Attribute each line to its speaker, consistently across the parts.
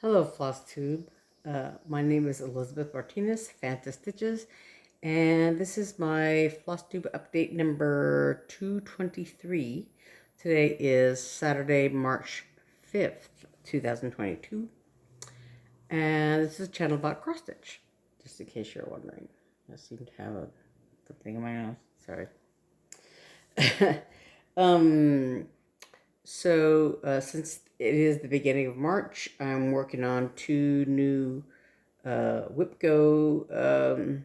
Speaker 1: Hello, Flosstube. My name is Elizabeth Martinez, phantastitches, and this is my Flosstube Update number 223. Today is Saturday, March 5th, 2022, and this is a channel about cross stitch, just in case you're wondering. I seem to have something in my mouth. Sorry. Since it is the beginning of March, I'm working on two new WIPGO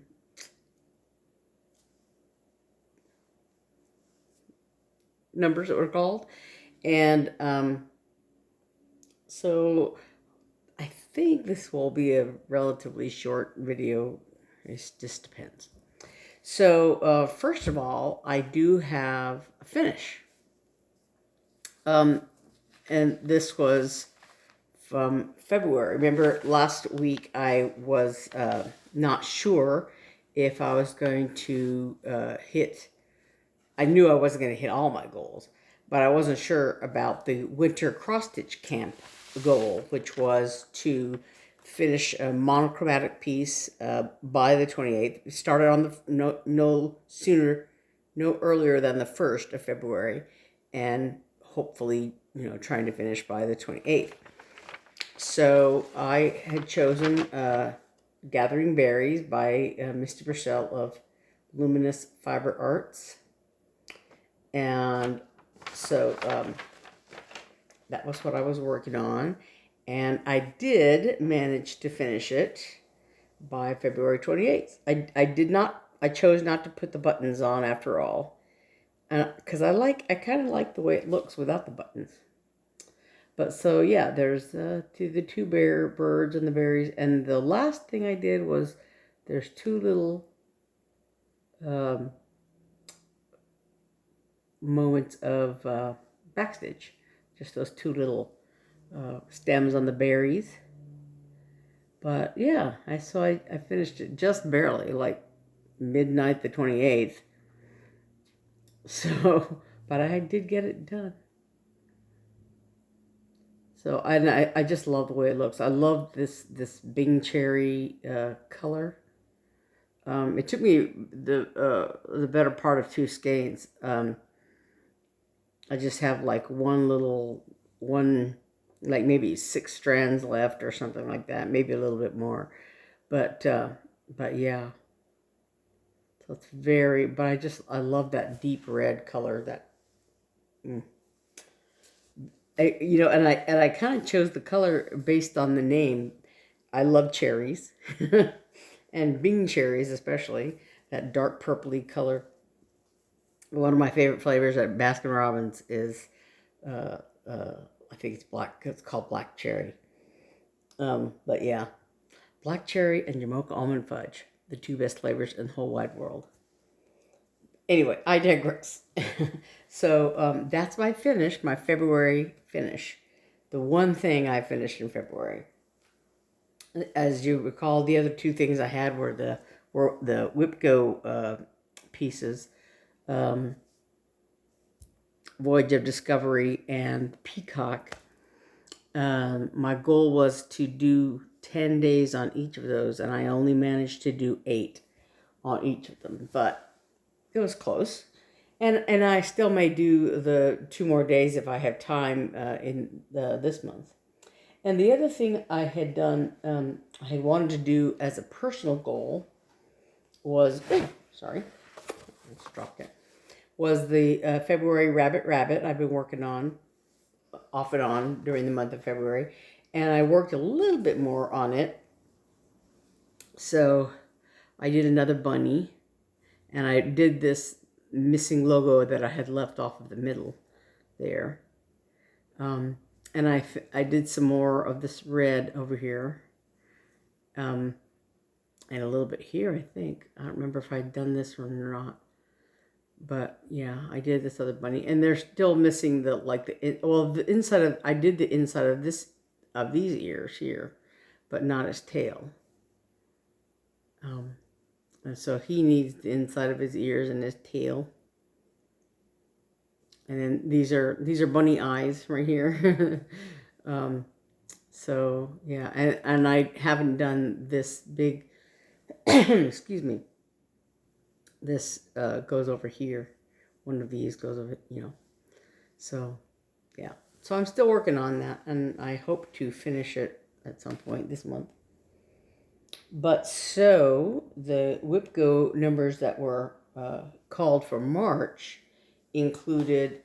Speaker 1: numbers that were called. And so I think this will be a relatively short video. It just depends. So first of all, I do have a finish. And this was from February. Remember last week I was not sure if I was going to hit, I knew I wasn't going to hit all my goals, but I wasn't sure about the winter cross-stitch camp goal, which was to finish a monochromatic piece by the 28th. We started on the no earlier than the 1st of February, and hopefully, trying to finish by the 28th. So I had chosen Gathering Berries by Misty Pursel of Luminous Fiber Arts. And so that was what I was working on. And I did manage to finish it by February 28th. I chose not to put the buttons on after all. Because I kind of like the way it looks without the buttons. But so yeah, there's the two bear birds and the berries, and the last thing I did was there's two little moments of backstitch, just those two little stems on the berries. But yeah, I finished it just barely, like midnight the 28th. So, but I did get it done. So I just love the way it looks. I love this Bing cherry color. It took me the better part of two skeins. I just have like like maybe 6 strands left or something like that, maybe a little bit more. But yeah. So it's but I love that deep red color that. And I kind of chose the color based on the name. I love cherries, and Bing cherries especially. That dark purpley color. One of my favorite flavors at Baskin Robbins is, I think it's black. It's called black cherry. But yeah, black cherry and Jamocha almond fudge, the two best flavors in the whole wide world. Anyway, I digress. So that's my finish, my February finish. The one thing I finished in February. As you recall, the other two things I had were the WIPGO pieces, Voyage of Discovery and Peacock. My goal was to do 10 days on each of those, and I only managed to do 8 on each of them, but it was close. And I still may do the 2 more days if I have time in this month. And the other thing I had done, I had wanted to do as a personal goal was, sorry, I just dropped it, was the February Rabbit I've been working on off and on during the month of February. And I worked a little bit more on it. So I did another bunny, and I did this missing logo that I had left off of the middle there. And I did some more of this red over here. And a little bit here, I think. I don't remember if I'd done this one or not. But yeah, I did this other bunny. And they're still missing the inside of, I did the inside of these ears here, but not his tail. And so he needs the inside of his ears and his tail. And then these are bunny eyes right here. So yeah, and I haven't done this big, excuse me, this goes over here. One of these goes over, so yeah. So I'm still working on that, and I hope to finish it at some point this month. But so the WIPGO numbers that were called for March included,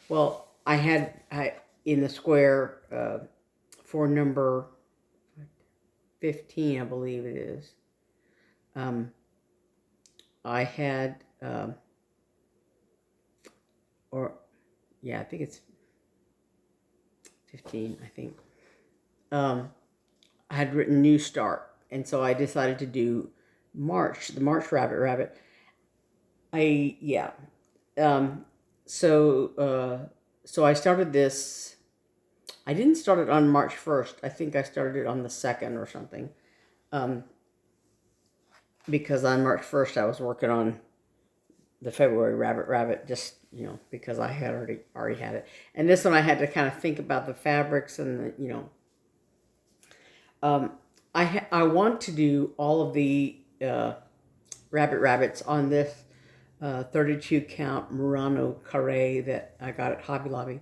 Speaker 1: well, I in the square for number 15, I believe it is. I had, or yeah, I think it's 15, I think. I had written New Start, and so I decided to do March, the March Rabbit. Yeah. So I started this. I didn't start it on March 1st. I think I started it on the 2nd or something. Because on March 1st I was working on the February Rabbit, just because I had already had it. And this one I had to kind of think about the fabrics and I want to do all of the rabbits on this 32 count Murano Carré that I got at Hobby Lobby.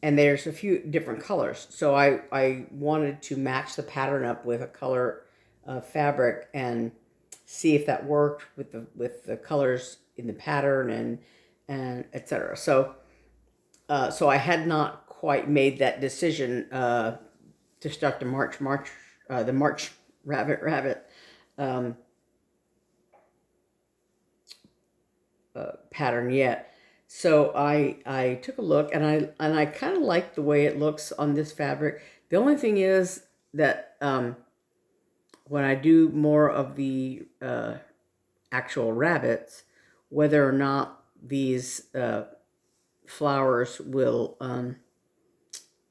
Speaker 1: And there's a few different colors. So I wanted to match the pattern up with a color fabric and see if that worked with the colors in the pattern and etc. So I had not quite made that decision to start the March Rabbit pattern yet. So I took a look, and I kind of like the way it looks on this fabric. The only thing is that when I do more of the actual rabbits, whether or not these flowers will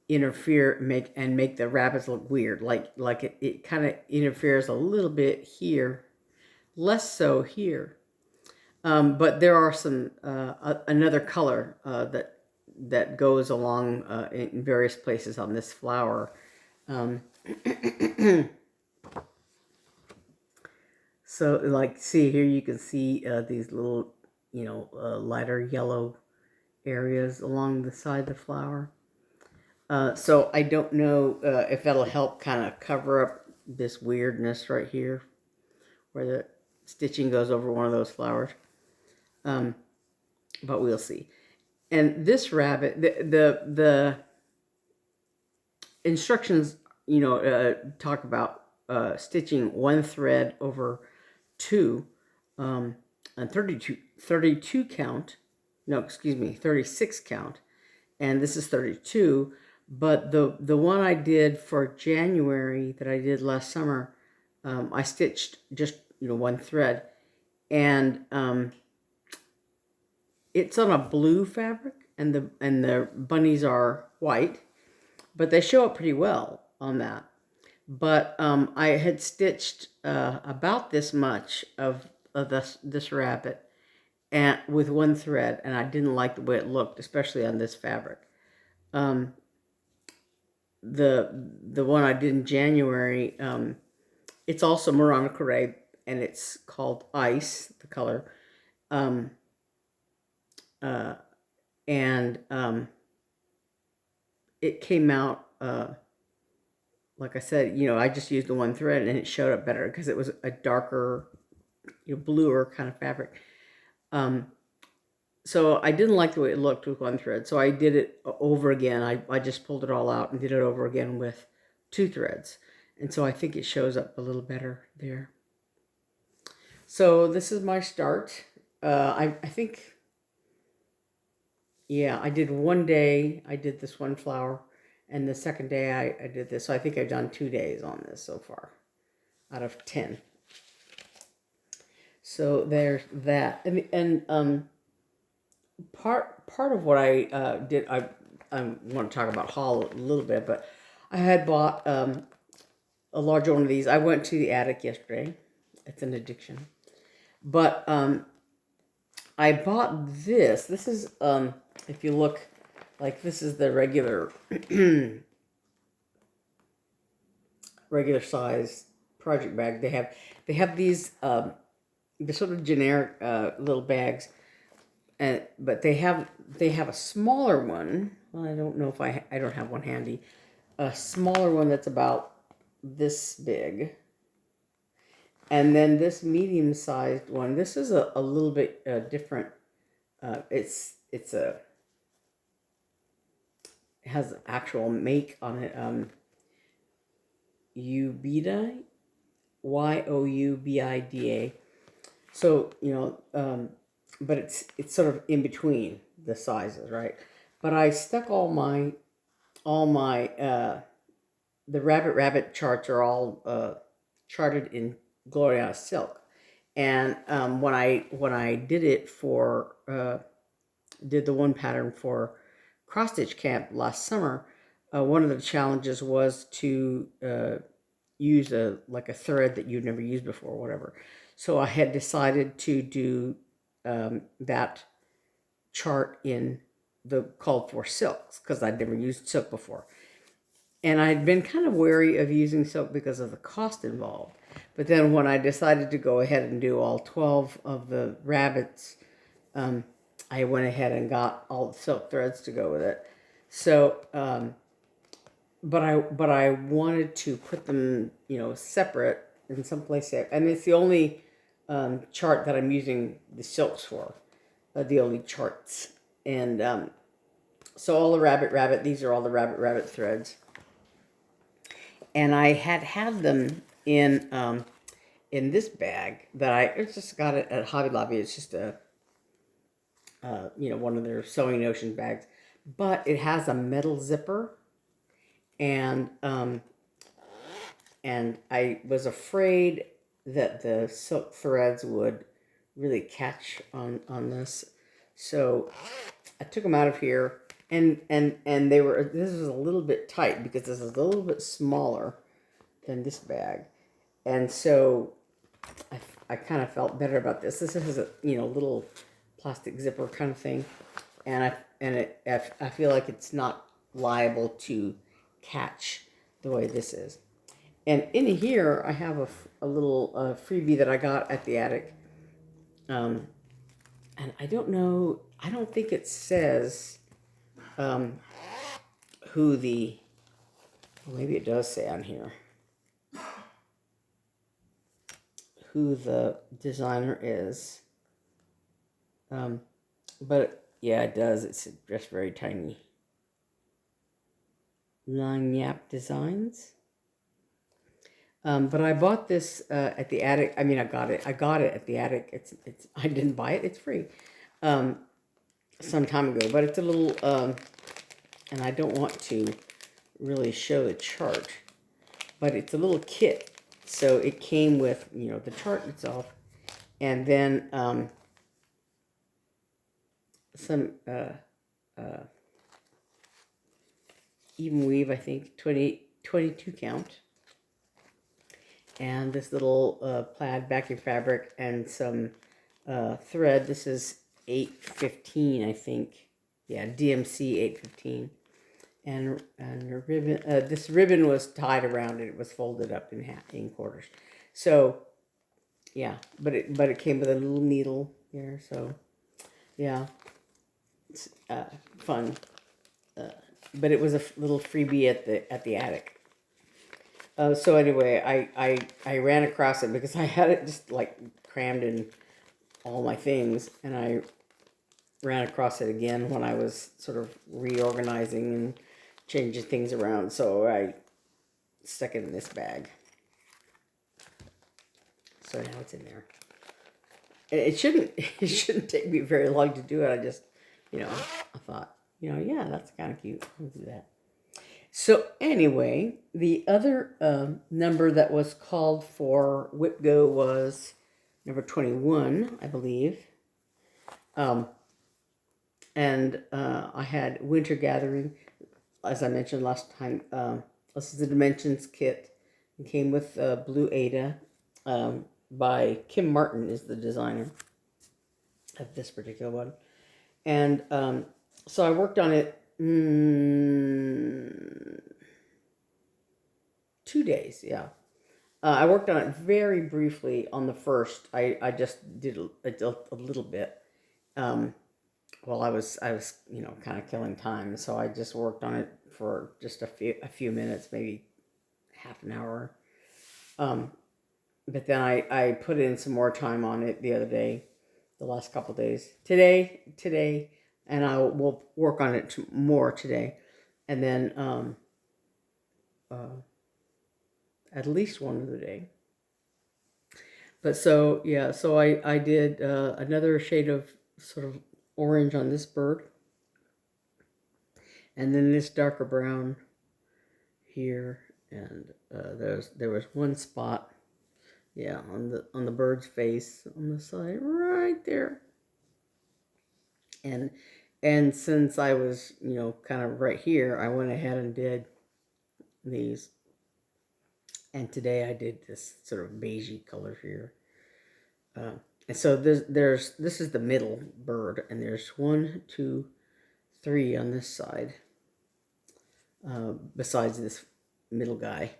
Speaker 1: interfere make the rabbits look weird. Like it kind of interferes a little bit here, less so here. But there are some another color that goes along in various places on this flower. So, like, see here, you can see these little, lighter yellow areas along the side of the flower. So I don't know if that'll help kind of cover up this weirdness right here, where the stitching goes over one of those flowers. But we'll see. And this rabbit, the instructions, talk about stitching one thread over two, and 32 count. No, excuse me, 36 count, and this is 32. But the one I did for January that I did last summer, I stitched just one thread, and it's on a blue fabric, and the bunnies are white, but they show up pretty well on that. But I had stitched about this much of this rabbit and with one thread, and I didn't like the way it looked, especially on this fabric. The one I did in January, it's also Murano Carré, and it's called Ice, the color. It came out, like I said, I just used the one thread, and it showed up better because it was a darker, bluer kind of fabric. So I didn't like the way it looked with one thread, so I did it over again. I just pulled it all out and did it over again with two threads. And so I think it shows up a little better there. So this is my start. I think, yeah, I did one day, I did this one flower, and the second day I did this. So I think I've done 2 days on this so far out of 10. So there's that. And part of what I did, I want to talk about haul a little bit, but I had bought a larger one of these. I went to the attic yesterday. It's an addiction. But I bought this. This is, if you look, like, this is the regular regular size project bag. They have these the sort of generic little bags, but they have a smaller one. Well, I don't know if I don't have one handy. A smaller one that's about this big, and then this medium sized one. This is a little bit different. It's a it has an actual make on it. Ubida, Youbida. So but it's sort of in between the sizes, right? But I stuck all my the rabbit charts are all charted in Gloria silk, and when I did it for did the one pattern for cross stitch camp last summer, one of the challenges was to use a thread that you'd never used before, or whatever. So I had decided to do that chart in the called for silks because I'd never used silk before. And I'd been kind of wary of using silk because of the cost involved. But then when I decided to go ahead and do all 12 of the rabbits, I went ahead and got all the silk threads to go with it. So, but I wanted to put them, separate in some place. And it's the only chart that I'm using the silks for, the only charts. And so all the rabbit, these are all the rabbit threads. And I had them in this bag that I just got it at Hobby Lobby. It's just a one of their sewing notion bags, but it has a metal zipper, and I was afraid that the silk threads would really catch on this, so I took them out of here. And they were, this was a little bit tight because this is a little bit smaller than this bag. And so I kind of felt better about this. This is a, little plastic zipper kind of thing. And I feel like it's not liable to catch the way this is. And in here, I have a little freebie that I got at the attic. And I don't know, I don't think it says who the, well, maybe it does say on here who the designer is, but yeah, it does. It's just very tiny. Lanyap Designs. But I bought this at the attic. I mean, I got it at the attic. It's I didn't buy it. It's free. Some time ago, but it's a little and I don't want to really show the chart, but it's a little kit. So it came with, the chart itself, and then some even weave, I think, 22 count, and this little plaid backing fabric and some thread. This is 815, I think. Yeah, DMC 815. And a ribbon. This ribbon was tied around it. It was folded up in quarters. So, yeah, but it came with a little needle here. So, yeah, it's fun. But it was a little freebie at the attic. So anyway, I ran across it because I had it just like crammed in all my things, and I ran across it again when I was sort of reorganizing and changing things around, so I stuck it in this bag. So now it's in there. It shouldn't take me very long to do it. I just, I thought, yeah, that's kind of cute. I'll do that. So anyway, the other number that was called for WIPGO was number 21, I believe. And I had Winter Gathering, as I mentioned last time. This is the Dimensions kit. It came with Blue Ada by Kim Martin is the designer of this particular one. And so I worked on it 2 2 days, yeah. I worked on it very briefly on the first. I just did a little bit. Well, I was kind of killing time, so I just worked on it for just a few minutes, maybe half an hour. But then I put in some more time on it the other day, the last couple days. Today, and I will work on it more today, and then at least one other day. But so yeah, so I did another shade of sort of orange on this bird, and then this darker brown here, and there was one spot, yeah, on the bird's face on the side right there, and since I was kind of right here, I went ahead and did these, and today I did this sort of beigey color here. And so this is the middle bird, and there's 1, 2, 3 on this side. Besides this middle guy,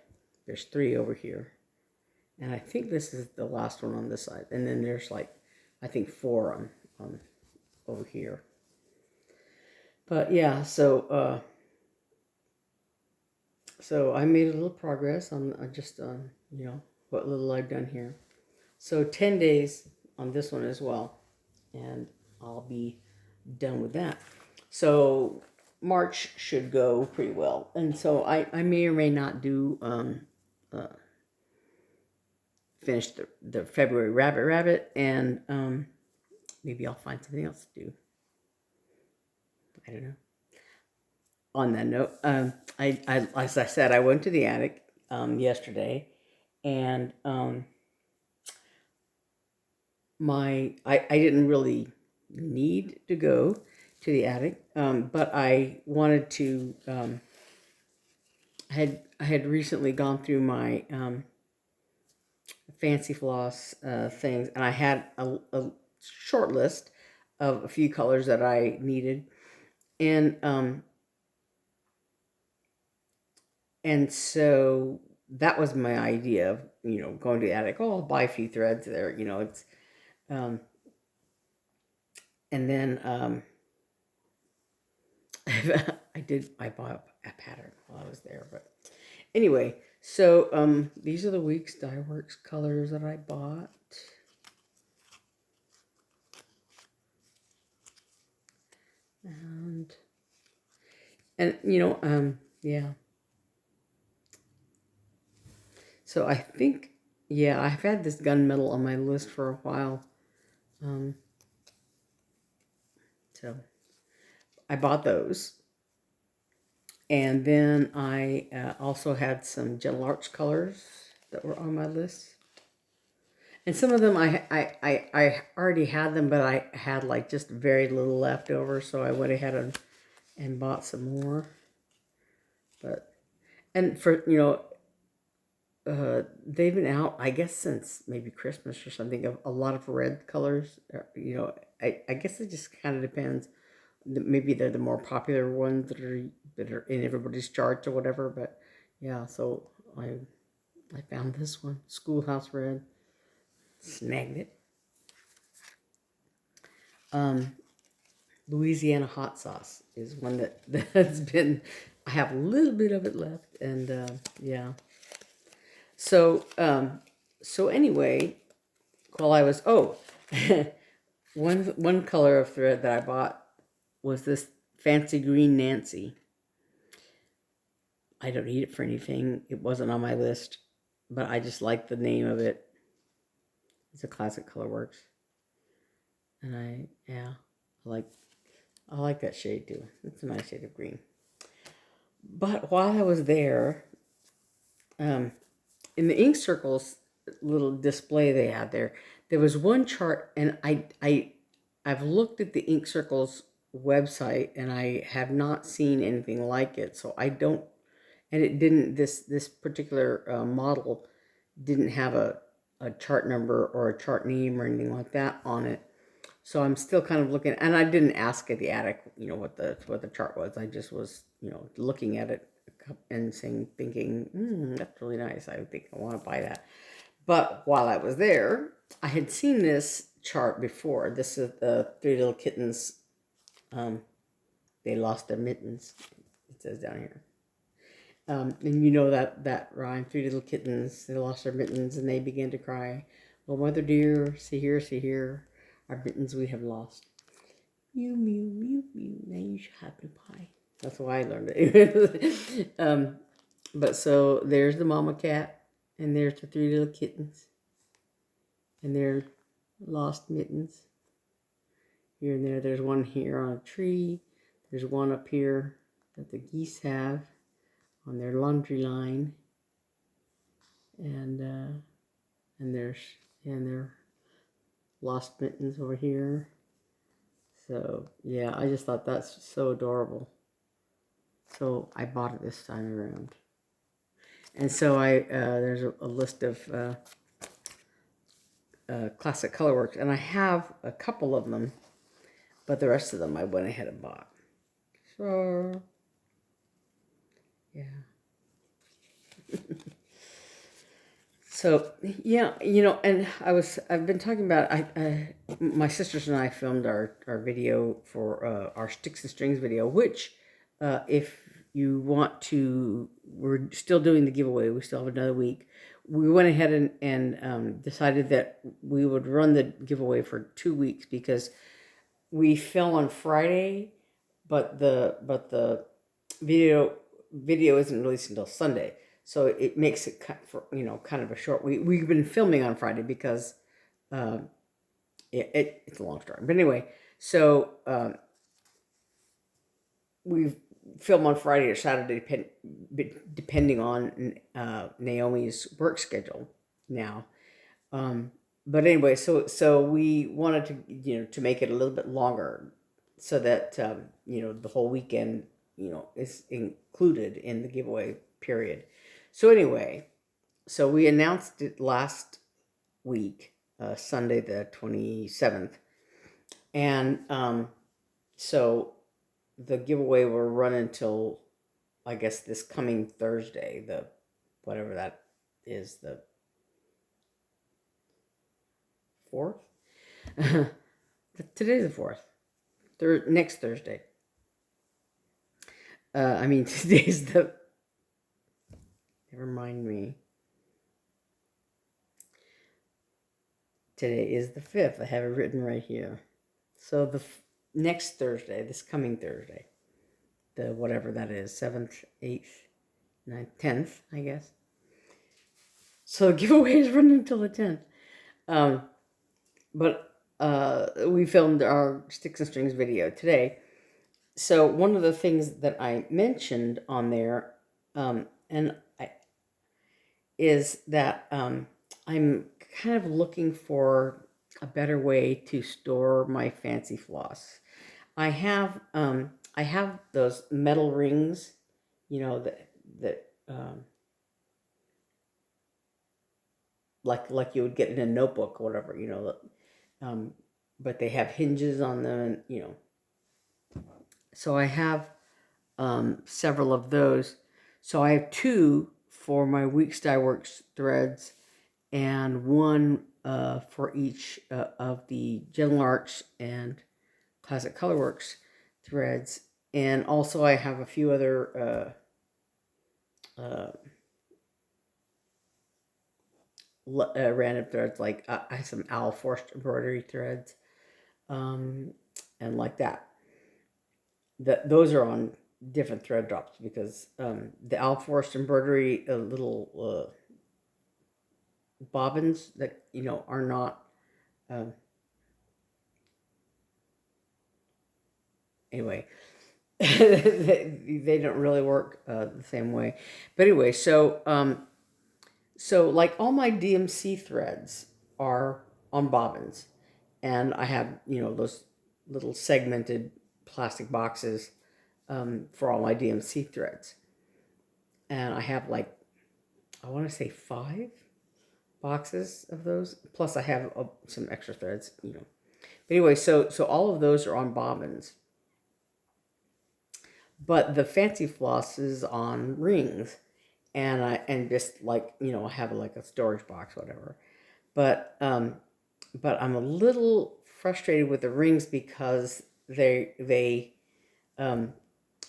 Speaker 1: there's 3 over here, and I think this is the last one on this side. And then there's like, I think 4 on over here. But yeah, so I made a little progress on just what little I've done here. So 10 days on this one as well, and I'll be done with that. So March should go pretty well, and so I may or may not do finish the February rabbit, and maybe I'll find something else to do. I don't know. On that note, I as I said, I went to the attic yesterday, and I didn't really need to go to the attic, but I wanted to. I had recently gone through my fancy floss things, and I had a short list of a few colors that I needed, and so that was my idea of going to the attic. Oh, I'll buy a few threads there. It's and then I bought a pattern while I was there, but anyway, so these are the Weeks Dye Works colors that I bought. And yeah. So I think, yeah, I've had this gunmetal on my list for a while. So I bought those. And then I also had some Gentle Arch colors that were on my list. And some of them I already had them, but I had like just very little left over, so I went ahead and bought some more. And for they've been out, I guess, since maybe Christmas or something, of a lot of red colors. I guess it just kind of depends. Maybe they're the more popular ones that are in everybody's charts or whatever. But yeah, so I found this one, Schoolhouse Red, snagged it. Louisiana Hot Sauce is one that's been. I have a little bit of it left, and yeah. So anyway, while I was one color of thread that I bought was this Fancy Green Nancy. I don't need it for anything. It wasn't on my list, but I just like the name of it. It's a classic Colorworks, and I like that shade too. It's a nice shade of green. But while I was there, in the ink circles little display they had there was one chart, and I've looked at the ink circles website, and I have not seen anything like it. So I don't, and it didn't. This particular model didn't have a chart number or a chart name or anything like that on it. So I'm still kind of looking, and I didn't ask at the attic, what the chart was. I just was, looking at it and thinking, that's really nice. I think I want to buy that. But while I was there, I had seen this chart before. This is the Three Little Kittens. They lost their mittens. It says down here. And you know that rhyme, Three Little Kittens, they lost their mittens and they began to cry. Oh, mother dear, see here, our mittens we have lost. Mew, mew, mew, mew, now you shall have no pie. That's why I learned it. But so there's the mama cat, and there's the Three Little Kittens, and their lost mittens. Here and there, there's one here on a tree. There's one up here that the geese have on their laundry line, and their lost mittens over here. So yeah, I just thought that's so adorable. So I bought it this time around, and so there's a list of classic colorworks, and I have a couple of them, but the rest of them I went ahead and bought. So yeah. So yeah, and I've been talking about my sisters and I filmed our video for our Sticks and Strings video, which if you want to, we're still doing the giveaway. We still have another week. We went ahead and decided that we would run the giveaway for 2 weeks because we film on Friday, but the video isn't released until Sunday. So it makes it kind of a short. We've been filming on Friday because it's a long story. But anyway, so we film on Friday or Saturday, depending on Naomi's work schedule now. But anyway, so we wanted to to make it a little bit longer, so that the whole weekend is included in the giveaway period. So anyway, so we announced it last week, Sunday the 27th, and so the giveaway will run until, I guess, this coming Thursday, the whatever that is, the 4th. Today's the 4th. Next Thursday. Today's the. Never mind me. Today is the 5th. I have it written right here. So the next Thursday, this coming Thursday, the whatever that is, 7th, 8th, 9th, 10th, I guess. So the giveaway is running until the 10th. But we filmed our Sticks and Strings video today. So one of the things that I mentioned on there, is that I'm kind of looking for a better way to store my fancy floss. I have those metal rings, that like you would get in a notebook or whatever, but they have hinges on them, and so I have several of those. So I have 2 for my Weeks Dye Works threads, and 1 for each of the Gentle Arts and Classic Colorworks threads, and also I have a few other random threads, like I have some Owl Forest embroidery threads, and like that. Those are on different thread drops because the Owl Forest embroidery little bobbins that are not anyway. they don't really work the same way. But anyway, so like all my DMC threads are on bobbins, and I have those little segmented plastic boxes for all my DMC threads, and I have I want to say 5 boxes of those, plus I have some extra threads, But anyway, so all of those are on bobbins. but the fancy floss is on rings, and just like, I have like a storage box, whatever. But I'm a little frustrated with the rings because they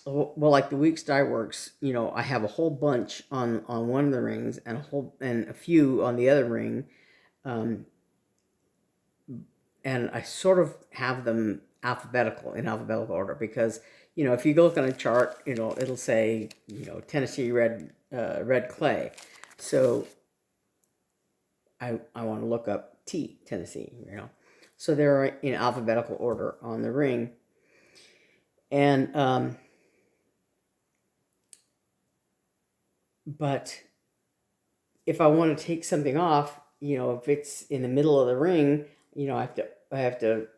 Speaker 1: well, like the Weeks Dye Works, I have a whole bunch on one of the rings and a few on the other ring, um, and I sort of have them in alphabetical order because if you go look on a chart, it'll say Tennessee red clay, so I want to look up Tennessee, so they're in alphabetical order on the ring, and but if I want to take something off, if it's in the middle of the ring, I have to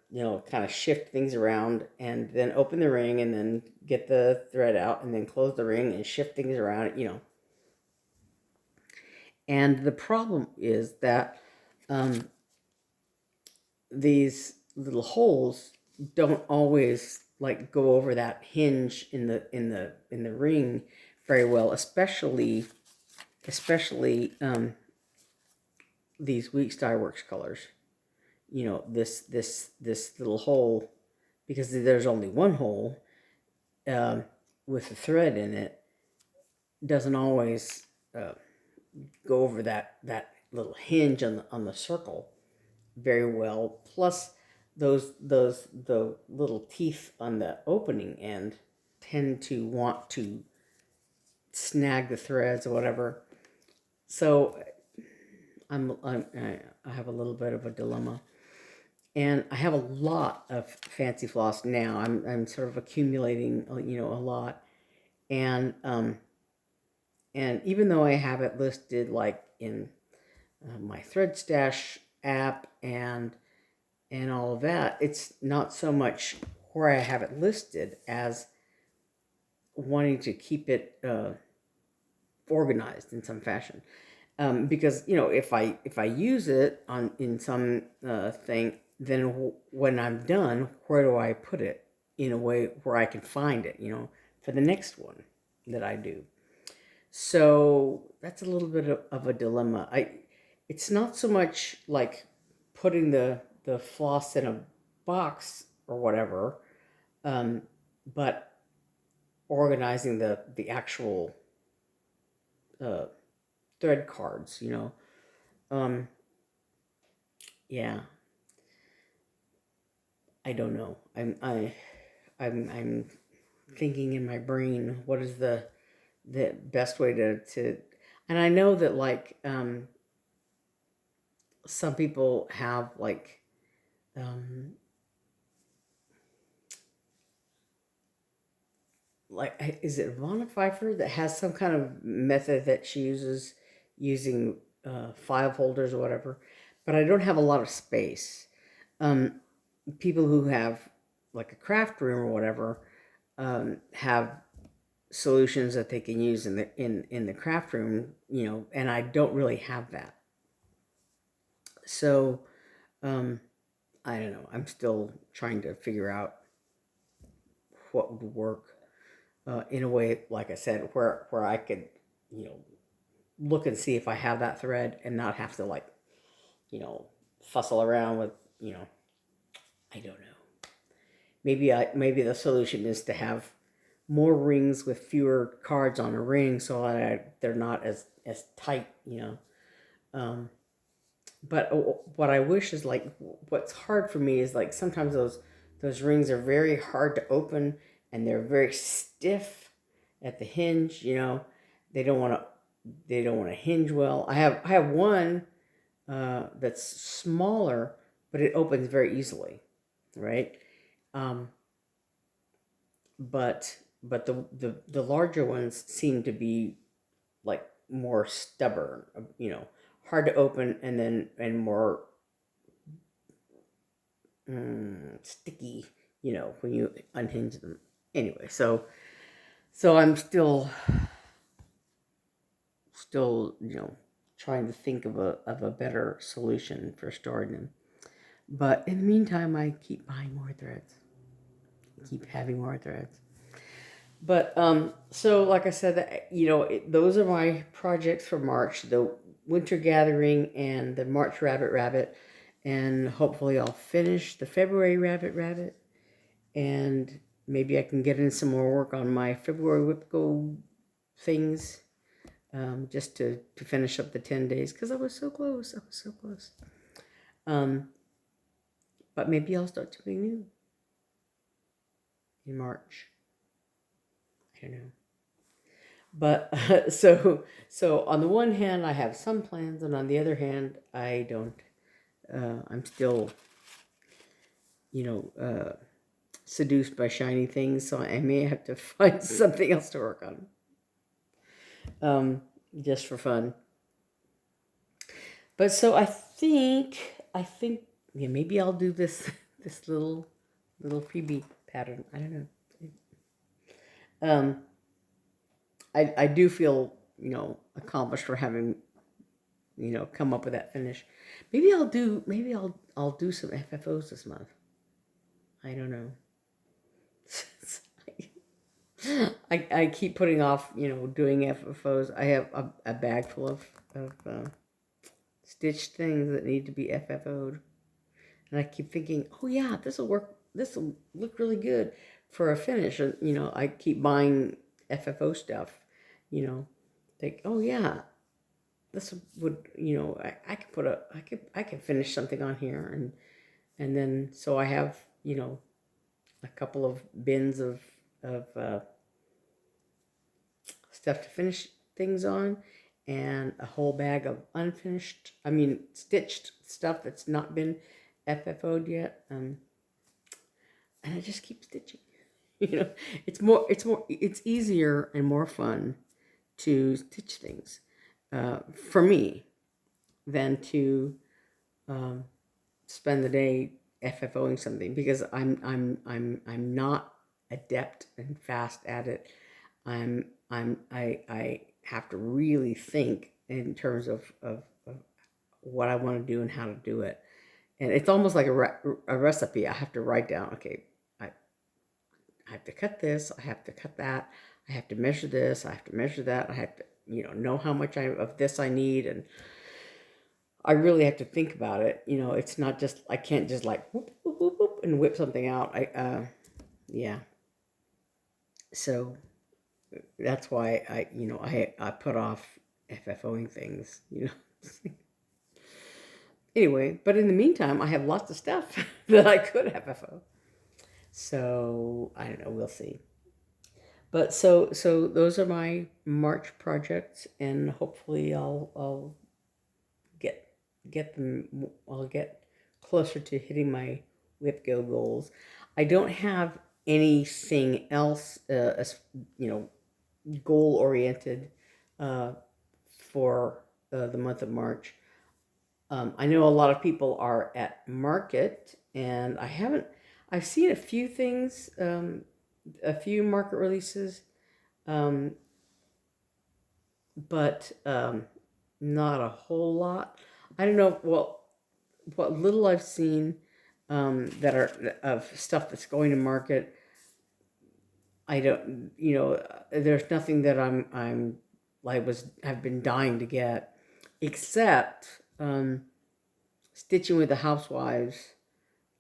Speaker 1: kind of shift things around and then open the ring and then get the thread out and then close the ring and shift things around. And the problem is that these little holes don't always like go over that hinge in the ring very well, especially these Weeks Dye Works colors. This little hole, because there's only one hole with a thread in it, doesn't always go over that little hinge on the circle very well. Plus, the little teeth on the opening end tend to want to snag the threads or whatever. So I have a little bit of a dilemma, and I have a lot of fancy floss now. I'm sort of accumulating a lot, and even though I have it listed like in my thread stash app and all of that, it's not so much where I have it listed as wanting to keep it organized in some fashion. Because if I use it in some thing, then when I'm done, where do I put it in a way where I can find it, for the next one that I do. So that's a little bit of a dilemma. It's not so much like putting the floss in a box or whatever, but organizing the actual thread cards, yeah, I don't know. I'm thinking in my brain, what is the best way to, and I know that like some people have like is it Vonna Pfeiffer that has some kind of method that she uses using file folders or whatever, but I don't have a lot of space. People who have like a craft room or whatever have solutions that they can use in the craft room, and I don't really have that. So I don't know. I'm still trying to figure out what would work in a way, like I said, where I could, look and see if I have that thread and not have to like, fussle around with, I don't know. Maybe the solution is to have more rings with fewer cards on a ring so that they're not as tight, But what I wish is like, what's hard for me is like sometimes those rings are very hard to open and they're very stiff at the hinge. They don't want to hinge well. I have one that's smaller, but it opens very easily, right? But the larger ones seem to be like more stubborn, hard to open, and more sticky, when you unhinge them. Anyway, so I'm still trying to think of a better solution for storing them. But in the meantime, I keep buying more threads. Keep having more threads. But so like I said, those are my projects for March: the winter gathering and the March rabbit, and hopefully I'll finish the February rabbit, and maybe I can get in some more work on my February WIPGO things, just to finish up the 10 days, because I was so close. I was so close. But maybe I'll start something new in March. I don't know. But so on the one hand, I have some plans, and on the other hand, I don't. I'm still, seduced by shiny things, so I may have to find something else to work on, just for fun. But so I think, yeah, maybe I'll do this this little freebie pattern. I don't know. I do feel, accomplished for having, come up with that finish. Maybe I'll do some FFOs this month. I don't know. I keep putting off, doing FFOs. I have a bag full of stitched things that need to be FFO'd. And I keep thinking, oh yeah, this will work. This will look really good for a finish. And, I keep buying FFO stuff, think, oh yeah, this would, I could put I could finish something on here. And then, so I have, a couple of bins of stuff to finish things on, and a whole bag of stitched stuff that's not been FFO'd yet. And I just keep stitching. It's easier and more fun to stitch things, for me, than to spend the day FFOing something, because I'm not adept and fast at it. I have to really think in terms of what I want to do and how to do it. And it's almost like a recipe. I have to write down, okay, I have to cut this, I have to cut that, I have to measure this, I have to measure that, I have to, know how much of this I need, and I really have to think about it. It's not just, I can't just like whoop, whoop, whoop, whoop, and whip something out. Yeah. So that's why I put off FFOing things, Anyway, but in the meantime, I have lots of stuff that I could FFO. So I don't know, we'll see. But so those are my March projects, and hopefully I'll get them. I'll get closer to hitting my WIPGO goals. I don't have anything else, goal oriented, for the month of March. I know a lot of people are at market, and I've seen a few things, a few market releases, but not a whole lot. I don't know what little I've seen, that are of stuff that's going to market. I don't, there's nothing that I've been dying to get, except Stitching with the Housewives.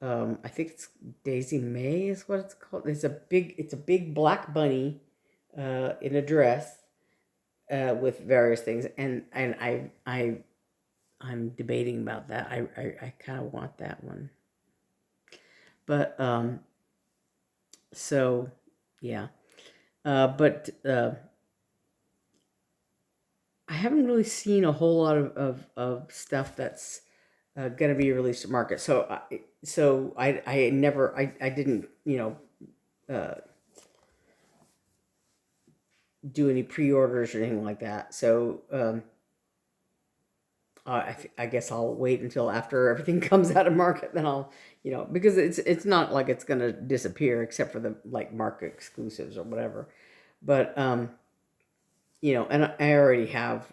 Speaker 1: I think it's Daisy May is what it's called. It's a big black bunny, in a dress, with various things, and I'm debating about that. I kind of want that one, but so yeah, but I haven't really seen a whole lot of stuff that's going to be released to market. So I didn't, do any pre-orders or anything like that. So I guess I'll wait until after everything comes out of market. Then I'll, because it's not like it's going to disappear, except for the like market exclusives or whatever. But and I already have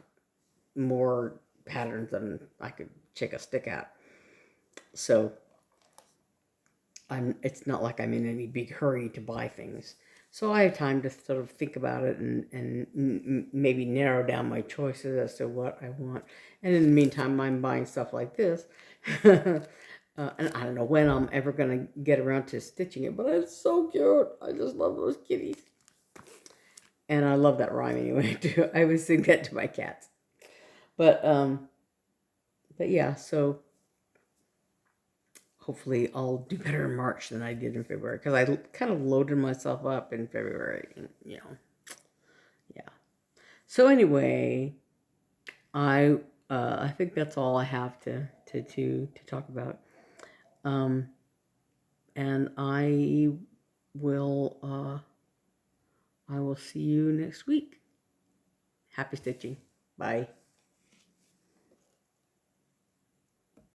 Speaker 1: more patterns than I could shake a stick at. So it's not like I'm in any big hurry to buy things. So I have time to sort of think about it and maybe narrow down my choices as to what I want. And in the meantime, I'm buying stuff like this. And I don't know when I'm ever going to get around to stitching it, but it's so cute. I just love those kitties. And I love that rhyme anyway, too. I always sing that to my cats. But yeah, so hopefully I'll do better in March than I did in February, because I kind of loaded myself up in February, you know. Yeah. So anyway, I think that's all I have to talk about. And will I will see you next week. Happy stitching. Bye.